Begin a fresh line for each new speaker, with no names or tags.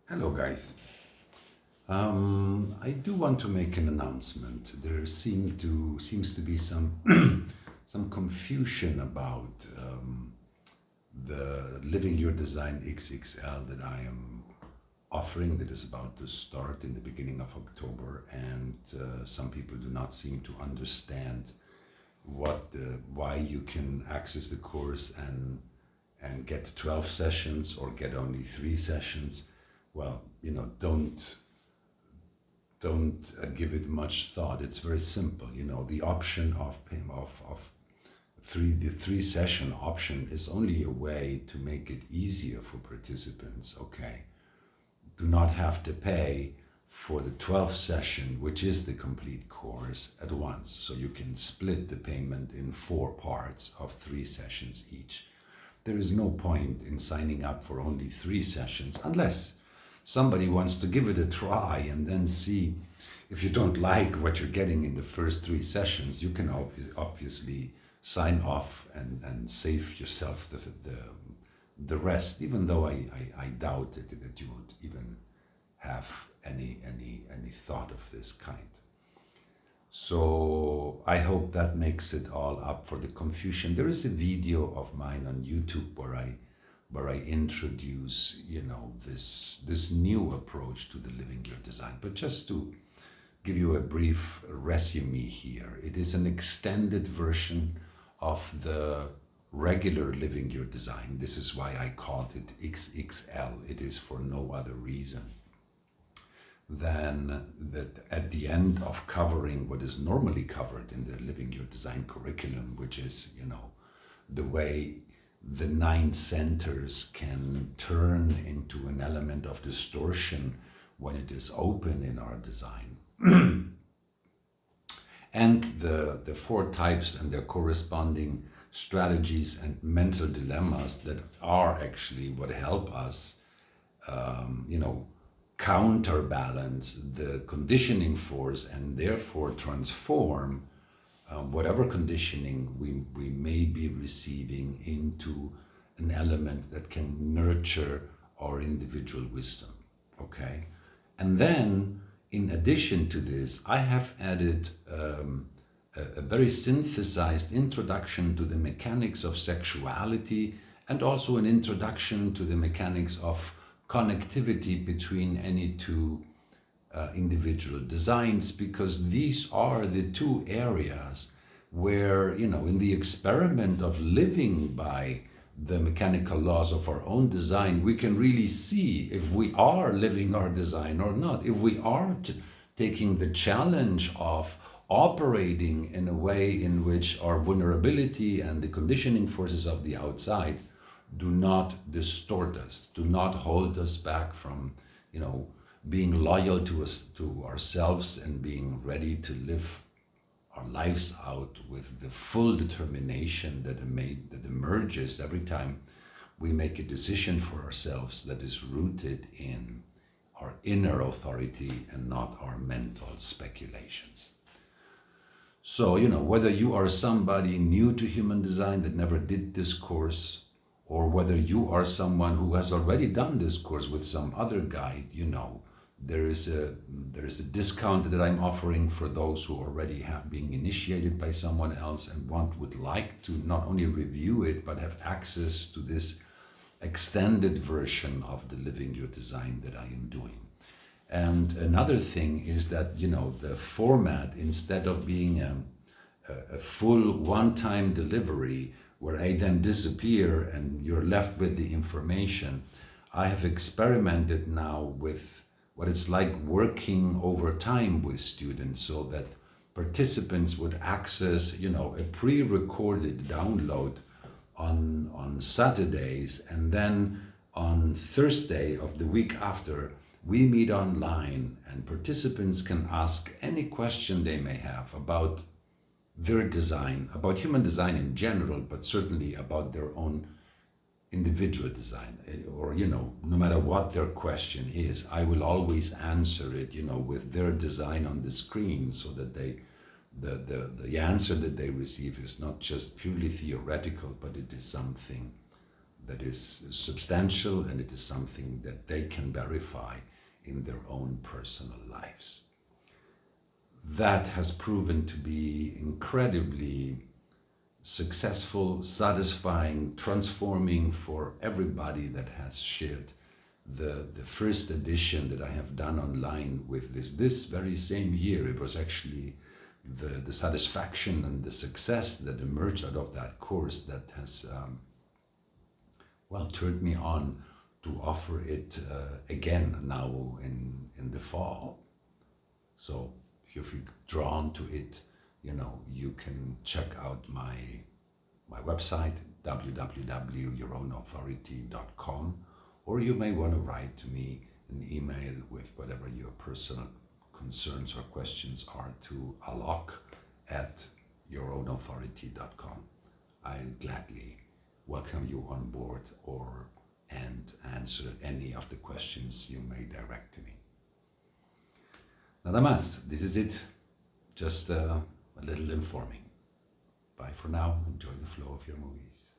Hello, guys. I do want to make an announcement. There seems to be some some confusion about the Living Your Design XXL that I am offering. That is about to start in the beginning of October, and some people do not seem to understand why you can access the course and get 12 sessions or get only 3 sessions. Well, don't give it much thought. It's very simple. The option of the 3 session option is only a way to make it easier for participants. Okay, do not have to pay for the 12th session, which is the complete course, at once. So you can split the payment in 4 parts of 3 sessions each. There is no point in signing up for only 3 sessions unless somebody wants to give it a try and then see if you don't like what you're getting in the first 3 sessions. You can obviously sign off and save yourself the rest, even though I doubt it that you would even have any thought of this kind. So I hope that makes it all up for the confusion. There is a video of mine on YouTube where I introduce, this new approach to the Living Your Design. But just to give you a brief resume here, it is an extended version of the regular Living Your Design. This is why I called it XXL. It is for no other reason than that at the end of covering what is normally covered in the Living Your Design curriculum, which is, the way the 9 centers can turn into an element of distortion when it is open in our design. And the 4 types and their corresponding strategies and mental dilemmas that are actually what help us, counterbalance the conditioning force and therefore transform whatever conditioning we may be receiving into an element that can nurture our individual wisdom. Okay? And then, in addition to this, I have added a very synthesized introduction to the mechanics of sexuality and also an introduction to the mechanics of connectivity between any 2 individual designs, because these are the 2 areas where, in the experiment of living by the mechanical laws of our own design, we can really see if we are living our design or not, if we are taking the challenge of operating in a way in which our vulnerability and the conditioning forces of the outside do not distort us, do not hold us back from, being loyal to ourselves and being ready to live our lives out with the full determination that emerges every time we make a decision for ourselves that is rooted in our inner authority and not our mental speculations. So, whether you are somebody new to human design that never did this course, or whether you are someone who has already done this course with some other guide, there is a discount that I'm offering for those who already have been initiated by someone else and would like to not only review it but have access to this extended version of the Living Your Design that I am doing. And another thing is that, the format, instead of being a full one-time delivery where I then disappear and you're left with the information, I have experimented now with what it's like working over time with students, so that participants would access, a pre-recorded download on Saturdays, and then on Thursday of the week after, we meet online and participants can ask any question they may have about their design, about human design in general, but certainly about their own individual design, or, no matter what their question is, I will always answer it, with their design on the screen, so that the answer that they receive is not just purely theoretical, but it is something that is substantial, and it is something that they can verify in their own personal lives. That has proven to be incredibly successful, satisfying, transforming for everybody that has shared the first edition that I have done online with this very same year. It was actually the satisfaction and the success that emerged out of that course that has turned me on to offer it again now in the fall. So if you feel drawn to it, you can check out my website, www.yourownauthority.com, or you may want to write to me an email with whatever your personal concerns or questions are to alok@yourownauthority.com. I'll gladly welcome you on board and answer any of the questions you may direct to me. Nada más. This is it. Just a little informing. Bye for now. Enjoy the flow of your movies.